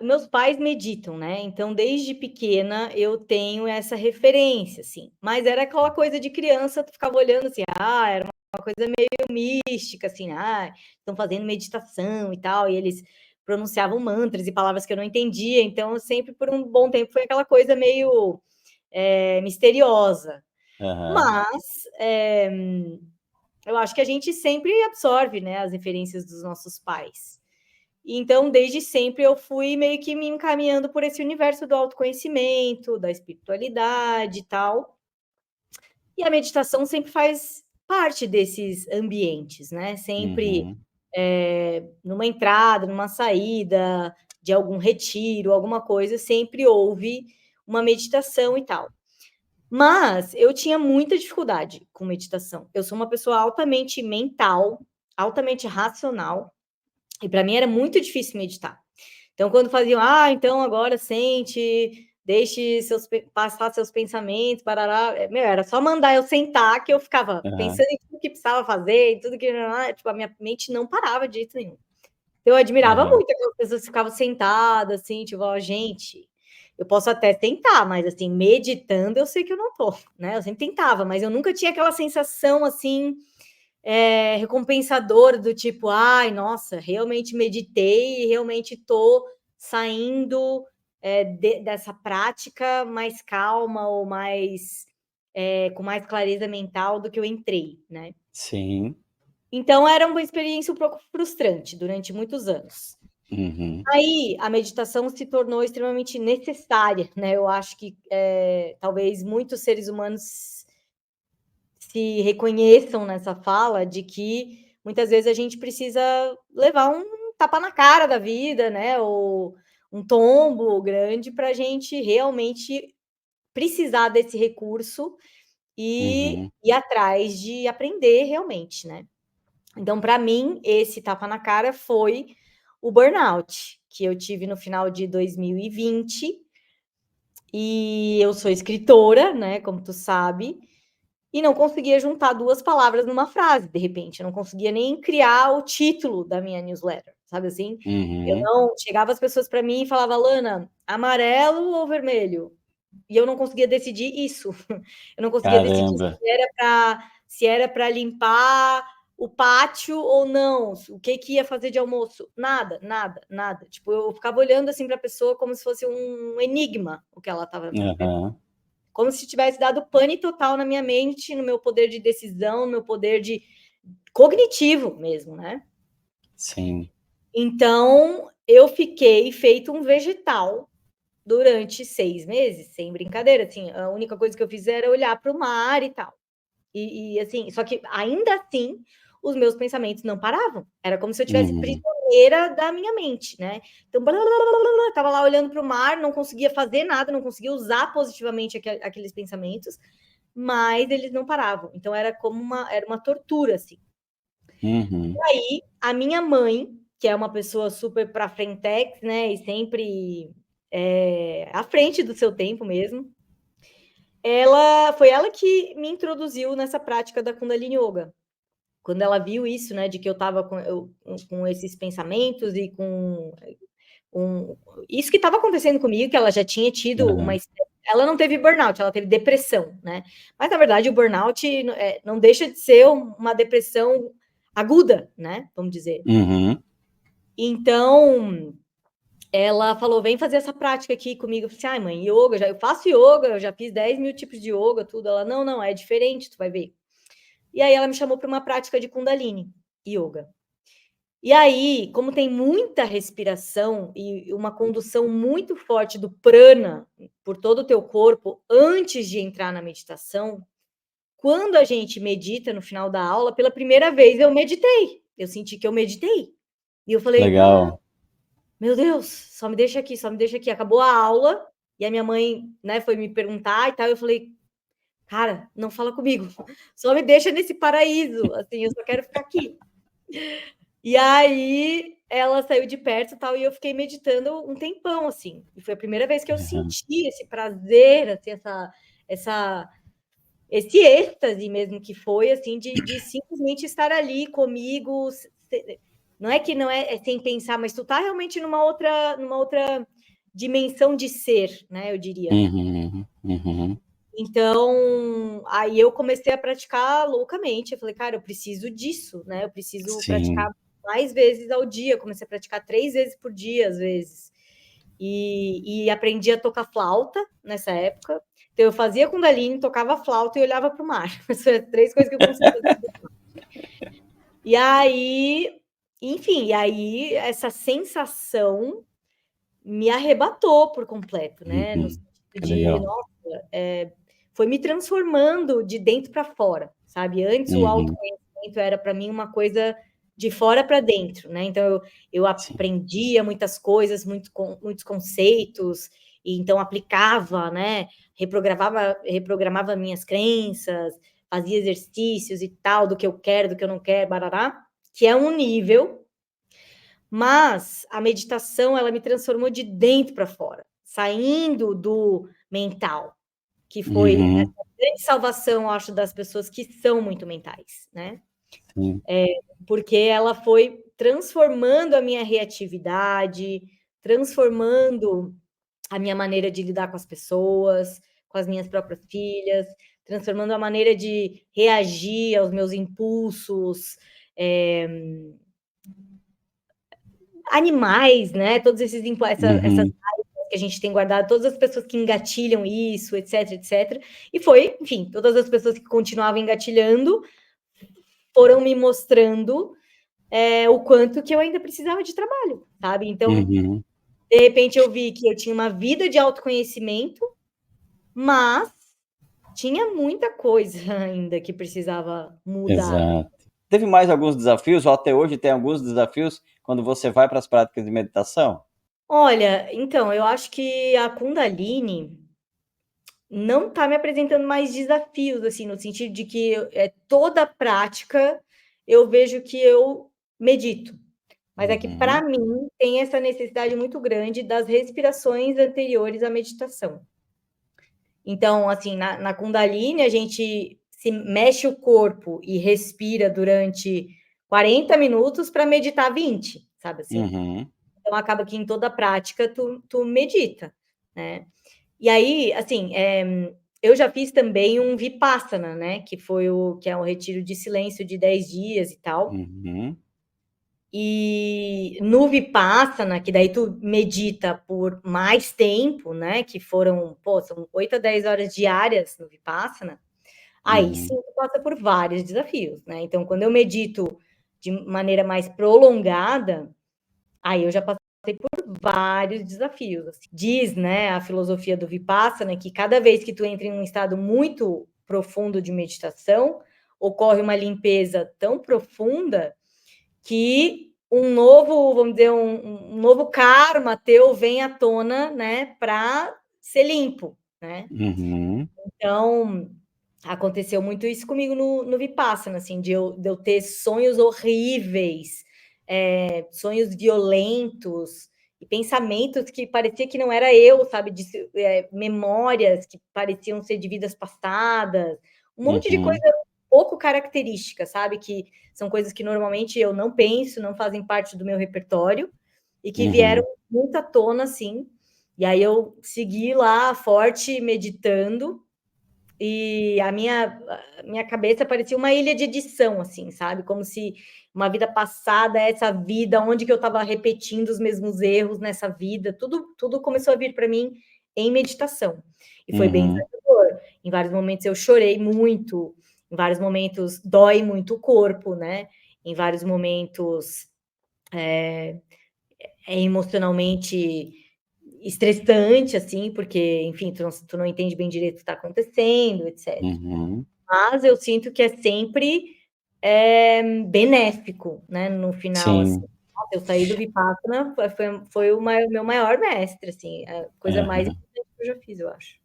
meus pais meditam, né, então desde pequena eu tenho essa referência, assim, mas era aquela coisa de criança, tu ficava olhando assim, era uma coisa meio mística, assim, estão fazendo meditação e tal, e eles pronunciavam mantras e palavras que eu não entendia, então eu sempre por um bom tempo foi aquela coisa meio, misteriosa. Aham. Mas, eu acho que a gente sempre absorve, né, as referências dos nossos pais. Então, desde sempre eu fui meio que me encaminhando por esse universo do autoconhecimento, da espiritualidade e tal. E a meditação sempre faz parte desses ambientes, né? Sempre Uhum. numa entrada, numa saída de algum retiro, alguma coisa, sempre houve uma meditação e tal. Mas eu tinha muita dificuldade com meditação. Eu sou uma pessoa altamente mental, altamente racional, e para mim era muito difícil meditar. Então, quando faziam, então agora sente, deixe passar seus pensamentos, parará. Era só mandar eu sentar que eu ficava Aham. pensando em tudo que precisava fazer, em tudo que. Tipo, a minha mente não parava de jeito nenhum. Eu admirava Aham. muito aquelas pessoas que ficavam sentadas, assim, tipo, gente, eu posso até tentar, mas assim, meditando eu sei que eu não tô, né? Eu sempre tentava, mas eu nunca tinha aquela sensação assim recompensador do tipo, ai, nossa, realmente meditei e realmente estou saindo dessa prática mais calma ou mais com mais clareza mental do que eu entrei, né? Sim. Então era uma experiência um pouco frustrante durante muitos anos. Uhum. Aí a meditação se tornou extremamente necessária, né? Eu acho que talvez muitos seres humanos se reconheçam nessa fala de que muitas vezes a gente precisa levar um tapa na cara da vida, né? Ou um tombo grande para a gente realmente precisar desse recurso e Uhum. ir atrás de aprender realmente, né? Então, para mim, esse tapa na cara foi o burnout que eu tive no final de 2020. E eu sou escritora, né? Como tu sabe, e não conseguia juntar duas palavras numa frase, de repente. Eu não conseguia nem criar o título da minha newsletter, sabe assim? Eu Uhum. não chegava as pessoas para mim e falava, Lana, amarelo ou vermelho? E eu não conseguia decidir isso. Eu não conseguia decidir Caramba. se era para limpar o pátio ou não, o que que ia fazer de almoço. Nada, nada, nada. Tipo, eu ficava olhando assim para a pessoa como se fosse um enigma o que ela estava me perguntando. Aham. Como se tivesse dado pane total na minha mente, no meu poder de decisão, no meu poder de cognitivo mesmo, né? Sim. Então, eu fiquei feito um vegetal durante 6 meses, sem brincadeira. Assim, a única coisa que eu fiz era olhar para o mar e tal. Assim, só que ainda assim, os meus pensamentos não paravam. Era como se eu tivesse Uhum. prisioneira da minha mente, né? Então, blá, blá, blá, blá, tava lá olhando para o mar, não conseguia fazer nada, não conseguia usar positivamente aqueles pensamentos, mas eles não paravam. Então era como era uma tortura, assim. Uhum. Aí a minha mãe, que é uma pessoa super para frentex, né, e sempre à frente do seu tempo mesmo, ela que me introduziu nessa prática da Kundalini Yoga. Quando ela viu isso, né, de que eu estava com esses pensamentos e com isso que estava acontecendo comigo, que ela já tinha tido Aham. ela não teve burnout, ela teve depressão, né? Mas na verdade o burnout não deixa de ser uma depressão aguda, né? Vamos dizer. Uhum. Então ela falou: vem fazer essa prática aqui comigo. Eu falei assim, ai, mãe, yoga, eu faço yoga, eu já fiz 10 mil tipos de yoga, tudo. Ela, não, não, é diferente, tu vai ver. E aí ela me chamou para uma prática de Kundalini Yoga. E aí, como tem muita respiração e uma condução muito forte do prana por todo o teu corpo antes de entrar na meditação, quando a gente medita no final da aula, pela primeira vez eu meditei. Eu senti que eu meditei. E eu falei, Legal. meu Deus, só me deixa aqui, só me deixa aqui. Acabou a aula e a minha mãe, né, foi me perguntar e tal. Eu falei, cara, não fala comigo, só me deixa nesse paraíso, assim, eu só quero ficar aqui. E aí ela saiu de perto e tal, e eu fiquei meditando um tempão, assim. E foi a primeira vez que eu Aham. senti esse prazer, assim, essa, esse êxtase mesmo que foi, assim, de simplesmente estar ali comigo, Não é que não é sem pensar, mas tu tá realmente numa outra dimensão de ser, né, eu diria. Uhum, uhum. Então, aí eu comecei a praticar loucamente. Eu falei, cara, eu preciso disso, né? Eu preciso praticar Sim. mais vezes ao dia. Eu comecei a praticar 3 vezes por dia, às vezes. E aprendi a tocar flauta nessa época. Então, eu fazia Kundalini, tocava flauta e olhava para o mar. Essas 3 coisas que eu consegui fazer. E aí, enfim, e aí essa sensação me arrebatou por completo, né? No Uhum. sentido Que de, legal. nossa, foi me transformando de dentro para fora, sabe? Antes o Uhum. autoconhecimento era para mim uma coisa de fora para dentro, né? Então eu Sim. aprendia muitas coisas, muitos conceitos, e então aplicava, né? Reprogramava minhas crenças, fazia exercícios e tal, do que eu quero, do que eu não quero, barará, que é um nível, mas a meditação, ela me transformou de dentro para fora, saindo do mental, que foi essa Uhum. grande salvação, eu acho, das pessoas que são muito mentais, né? Sim. Porque ela foi transformando a minha reatividade, transformando a minha maneira de lidar com as pessoas, com as minhas próprias filhas, transformando a maneira de reagir aos meus impulsos, animais, né? Todos esses essas Uhum. raivas que a gente tem guardado, todas as pessoas que engatilham isso, etc, etc. E foi, enfim, todas as pessoas que continuavam engatilhando foram me mostrando o quanto que eu ainda precisava de trabalho, sabe? Então, Uhum. de repente, eu vi que eu tinha uma vida de autoconhecimento, mas tinha muita coisa ainda que precisava mudar. Exato. Teve mais alguns desafios, ou até hoje tem alguns desafios, quando você vai para as práticas de meditação? Olha, então, eu acho que a Kundalini não está me apresentando mais desafios, assim, no sentido de que toda prática eu vejo que eu medito. Mas é que, para Uhum. mim, tem essa necessidade muito grande das respirações anteriores à meditação. Então, assim, na Kundalini, a gente se mexe o corpo e respira durante 40 minutos para meditar 20, sabe assim? Uhum. Então, acaba que em toda prática tu medita, né? E aí, assim, eu já fiz também um Vipassana, né? Que é um retiro de silêncio de 10 dias e tal. Uhum. E no Vipassana, que daí tu medita por mais tempo, né? Que são 8 a 10 horas diárias no Vipassana. Aí sim Uhum. tu passa por vários desafios, né? Então, quando eu medito de maneira mais prolongada, aí eu já passei por vários desafios. Assim. Diz, né, a filosofia do Vipassana que cada vez que tu entra em um estado muito profundo de meditação, ocorre uma limpeza tão profunda que vamos dizer, um novo karma teu vem à tona, né, para ser limpo, né? Uhum. Então, aconteceu muito isso comigo no Vipassana, assim, de eu ter sonhos horríveis, sonhos violentos e pensamentos que parecia que não era eu, sabe? Memórias que pareciam ser de vidas passadas, um monte de coisa Uhum. pouco característica, sabe? Que são coisas que normalmente eu não penso, não fazem parte do meu repertório e que vieram Uhum. muito à tona, assim. E aí eu segui lá forte meditando e a minha cabeça parecia uma ilha de edição, assim, sabe? Como se uma vida passada, essa vida, onde que eu estava repetindo os mesmos erros nessa vida, tudo começou a vir para mim em meditação. E foi bem Uhum. desafiador. Em vários momentos eu chorei muito, em vários momentos dói muito o corpo, né? Em vários momentos é emocionalmente estressante, assim, porque, enfim, tu não entende bem direito o que está acontecendo, etc. Uhum. Mas eu sinto que é sempre benéfico, né, no final, assim. Sim. Nossa, eu saí do Vipassana, foi o meu maior mestre, assim, a coisa mais Aham. importante que eu já fiz, eu acho.